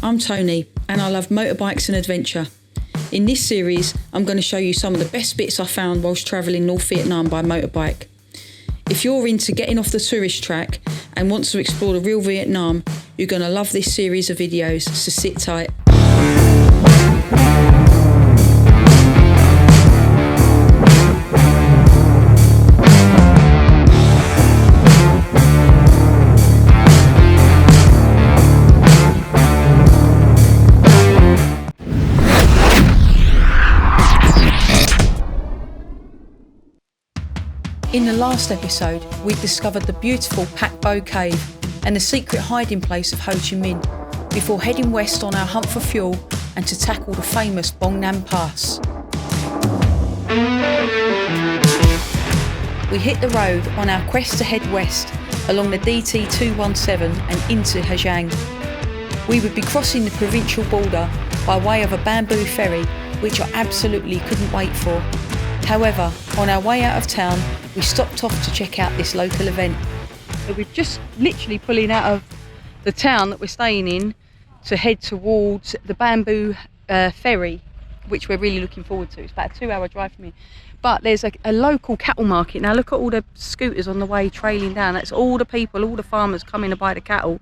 I'm Tony and I love motorbikes and adventure. In this series, I'm going to show you some of the best bits I found whilst travelling North Vietnam by motorbike. If you're into getting off the tourist track and want to explore the real Vietnam, you're going to love this series of videos, so sit tight. In the last episode, we discovered the beautiful Pac Bo Cave and the secret hiding place of Ho Chi Minh before heading west on our hunt for fuel and to tackle the famous Bong Nam Pass. We hit the road on our quest to head west along the DT-217 and into Ha Giang. We would be crossing the provincial border by way of a bamboo ferry, which I absolutely couldn't wait for. However, on our way out of town, we stopped off to check out this local event. So we're just literally pulling out of the town that we're staying in to head towards the bamboo ferry, which we're really looking forward to. It's about a 2-hour drive from here. But there's a local cattle market. Now look at all the scooters on the way trailing down. That's all the people, all the farmers coming to buy the cattle,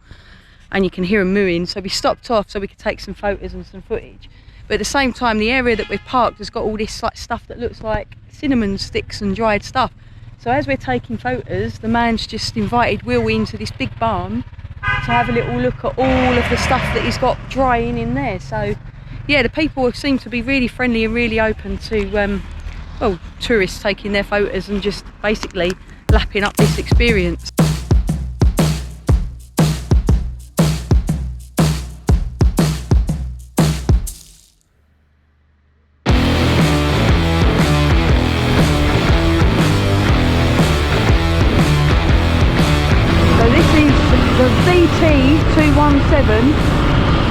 and you can hear them mooing. So we stopped off so we could take some photos and some footage. But at the same time, the area that we've parked has got all this stuff that looks like cinnamon sticks and dried stuff. So as we're taking photos, the man's just invited Will into this big barn to have a little look at all of the stuff that he's got drying in there. So yeah, the people seem to be really friendly and really open to tourists taking their photos and just basically lapping up this experience. DT-217,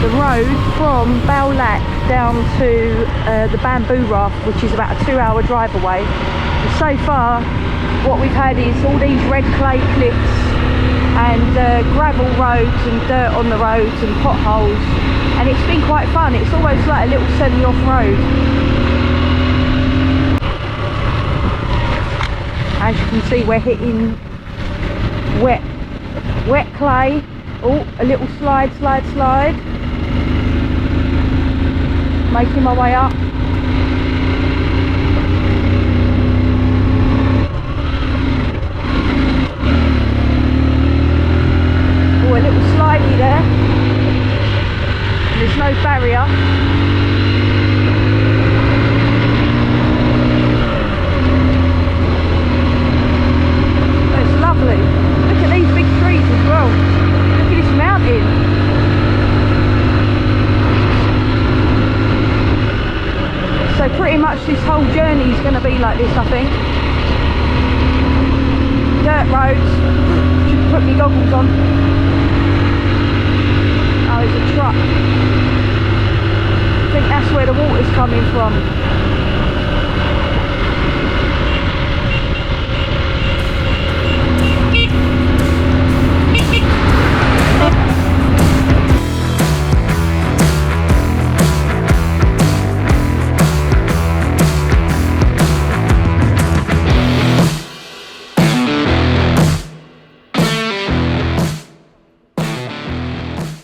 the road from Bao Lac down to the Bamboo Raft, which is about a 2-hour drive away. And so far what we've had is all these red clay cliffs and gravel roads and dirt on the roads and potholes, and it's been quite fun. It's almost like a little semi-off road. As you can see, we're hitting wet clay. Oh, a little slide. Making my way up. Oh, a little slidey there. There's no barrier. It's lovely. Look at these big trees as well. Look at this mountain. So pretty much this whole journey is going to be like this, I think. Dirt roads. Should put my goggles on. Oh, there's a truck. I think that's where the water's coming from.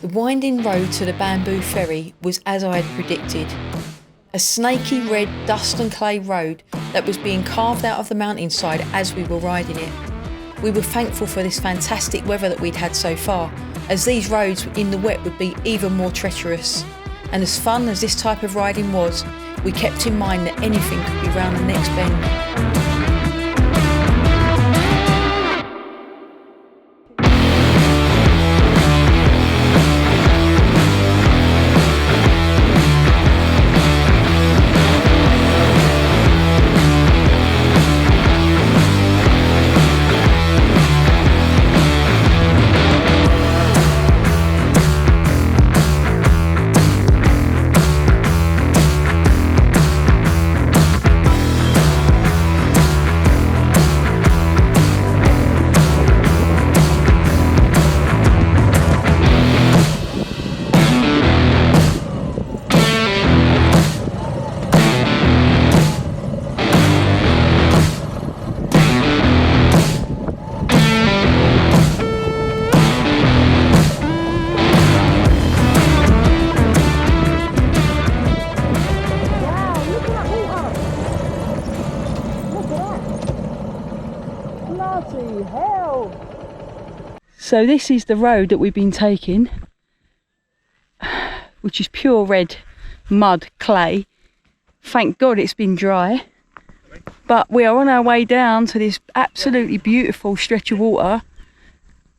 The winding road to the bamboo ferry was as I had predicted. A snaky red dust and clay road that was being carved out of the mountainside as we were riding it. We were thankful for this fantastic weather that we'd had so far, as these roads in the wet would be even more treacherous. And as fun as this type of riding was, we kept in mind that anything could be round the next bend. So this is the road that we've been taking, which is pure red mud, clay. Thank God it's been dry. But we are on our way down to this absolutely beautiful stretch of water,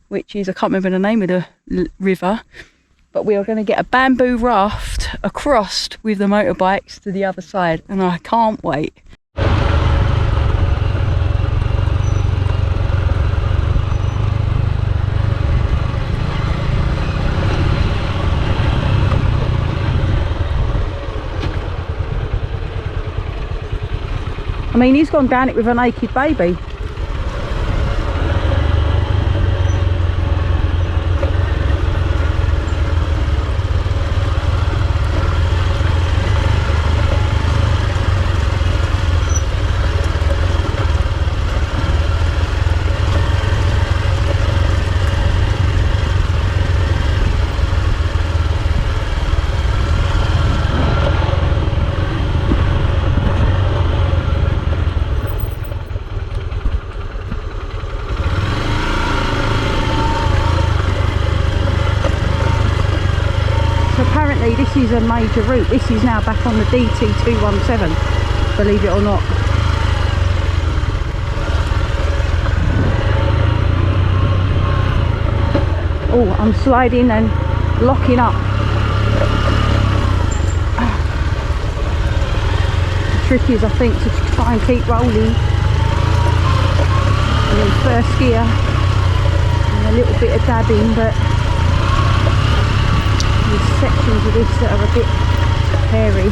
which is, I can't remember the name of the river, but we are going to get a bamboo raft across with the motorbikes to the other side, and I can't wait. I mean, he's gone down it with a naked baby. This is a major route. This is now back on the DT217, believe it or not. Oh, I'm sliding and locking up. The trick is, I think, to try and keep rolling. And then first gear and a little bit of dabbing, but sections of this that are a bit hairy.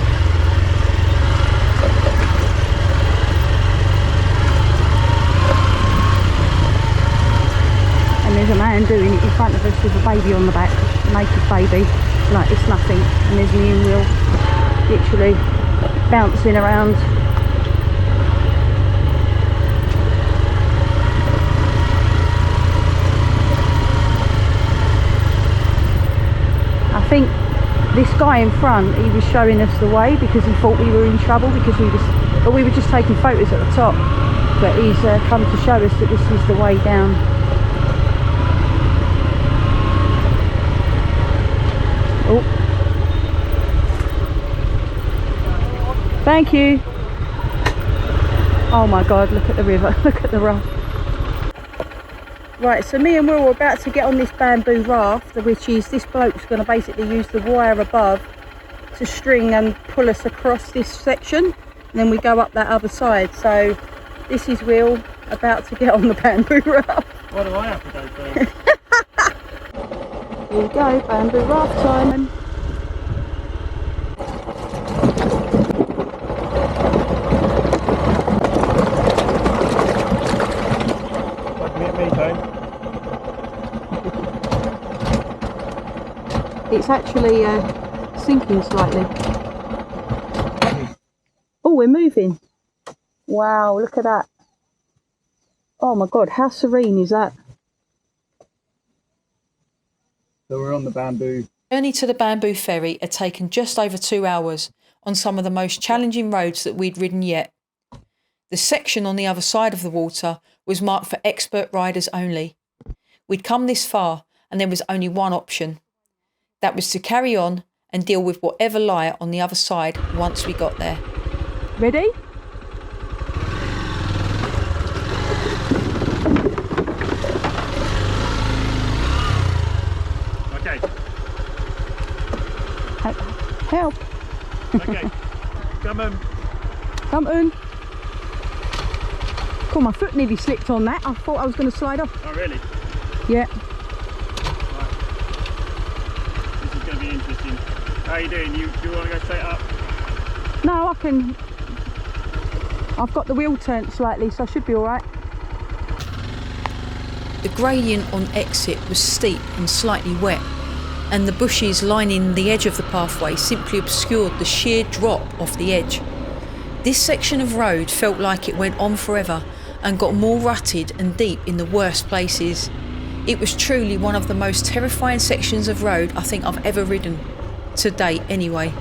And there's a man doing it in front of us with a baby on the back, naked baby, like it's nothing. And there's me and Will literally bouncing around. I think this guy in front, he was showing us the way because he thought we were in trouble because we were just taking photos at the top, but he's come to show us that this is the way down. Oh, thank you. Oh my God, look at the river, look at the raft. Right, so me and Will are about to get on this bamboo raft, which is, this bloke's going to basically use the wire above to string and pull us across this section, and then we go up that other side. So this is Will about to get on the bamboo raft. What do I have to go first? Here we go, bamboo raft time. It's actually sinking slightly. Oh, we're moving. Wow, look at that. Oh my God, how serene is that? So we're on the bamboo. Journey to the bamboo ferry had taken just over 2 hours on some of the most challenging roads that we'd ridden yet. The section on the other side of the water was marked for expert riders only. We'd come this far and there was only one option. That was to carry on and deal with whatever lay on the other side once we got there. Ready? Okay. Help. Okay. Come on. Come on. Cool, my foot nearly slipped on that. I thought I was going to slide off. Oh, really? Yeah. Interesting. How are you doing? You want to go straight up? No, I can. I've got the wheel turned slightly, so I should be all right. The gradient on exit was steep and slightly wet, and the bushes lining the edge of the pathway simply obscured the sheer drop off the edge. This section of road felt like it went on forever and got more rutted and deep in the worst places. It was truly one of the most terrifying sections of road I think I've ever ridden, to date anyway.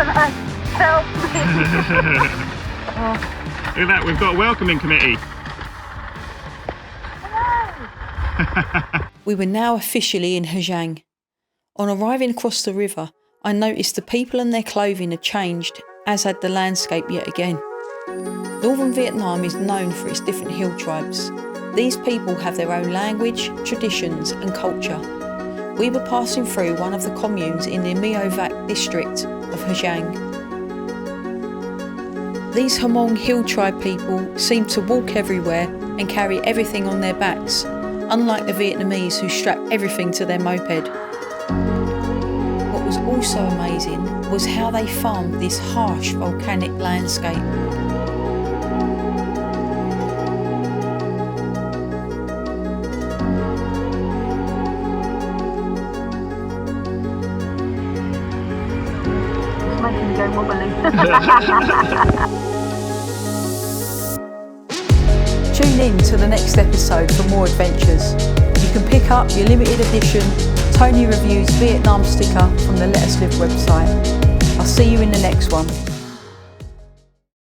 Hello, help me. Look at that, we've got a welcoming committee. Hello. We were now officially in Ha Giang. On arriving across the river, I noticed the people and their clothing had changed, as had the landscape yet again. Northern Vietnam is known for its different hill tribes. These people have their own language, traditions and culture. We were passing through one of the communes in the Mio Vac district of Ha Giang. These Hmong hill tribe people seem to walk everywhere and carry everything on their backs, unlike the Vietnamese who strap everything to their moped. What was also amazing was how they farmed this harsh volcanic landscape. It's making me go wobbly. Tune in to the next episode for more adventures. You can pick up your limited edition Tony Reviews Vietnam sticker from the Let Us Live website. I'll see you in the next one.